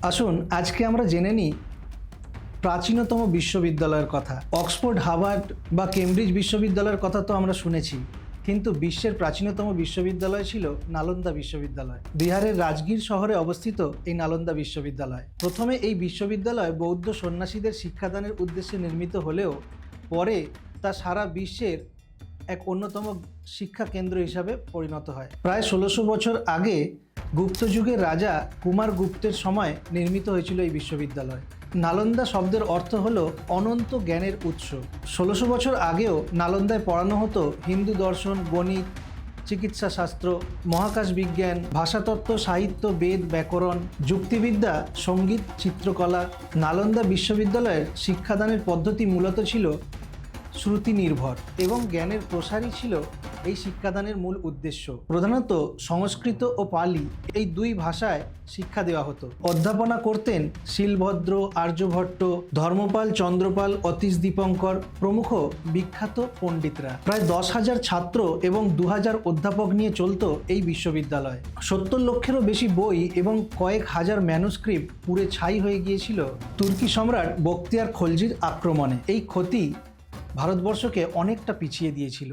আসুন আজকে আমরা জেনে নিই প্রাচীনতম বিশ্ববিদ্যালয়ের কথা। অক্সফোর্ড, হার্ভার্ড বা কেমব্রিজ বিশ্ববিদ্যালয়ের কথা তো আমরা শুনেছি, কিন্তু বিশ্বের প্রাচীনতম বিশ্ববিদ্যালয় ছিল নালন্দা বিশ্ববিদ্যালয়। বিহারের রাজগীর শহরে অবস্থিত এই নালন্দা বিশ্ববিদ্যালয়। প্রথমে এই বিশ্ববিদ্যালয় বৌদ্ধ সন্ন্যাসীদের শিক্ষাদানের উদ্দেশ্যে নির্মিত হলেও পরে তা সারা বিশ্বের এক অন্যতম শিক্ষা কেন্দ্র হিসাবে পরিণত হয়। প্রায় ১৬০০ বছর আগে গুপ্ত যুগের রাজা কুমার গুপ্তের সময় নির্মিত হয়েছিল এই বিশ্ববিদ্যালয়। নালন্দা শব্দের অর্থ হল অনন্ত জ্ঞানের উৎস। ১৬০০ বছর আগেও নালন্দায় পড়ানো হতো হিন্দু দর্শন, গণিত, চিকিৎসা শাস্ত্র, মহাকাশ বিজ্ঞান, ভাষাতত্ত্ব, সাহিত্য, বেদ, ব্যাকরণ, যুক্তিবিদ্যা, সঙ্গীত, চিত্রকলা। নালন্দা বিশ্ববিদ্যালয়ের শিক্ষাদানের পদ্ধতি মূলত ছিল শ্রুতি নির্ভর এবং জ্ঞানের প্রসারই ছিল এই শিক্ষাদানের মূল উদ্দেশ্য। প্রধানত সংস্কৃত ও পালি এই দুই ভাষায় শিক্ষা দেওয়া হতো। অধ্যাপনা করতেন শিলভদ্র, আর্যভট্ট, ধর্মপাল, চন্দ্রপাল, অতীশ দীপঙ্কর প্রমুখ বিখ্যাত পণ্ডিতরা। প্রায় ১০,০০০ ছাত্র এবং ২,০০০ অধ্যাপক নিয়ে চলত এই বিশ্ববিদ্যালয়। ৭০ লক্ষেরও বেশি বই এবং কয়েক হাজার ম্যানুস্ক্রিপ্ট পুড়ে ছাই হয়ে গিয়েছিল তুর্কি সম্রাট বখতিয়ার খলজির আক্রমণে। এই ক্ষতি ভারতবর্ষকে অনেকটা পিছিয়ে দিয়েছিল।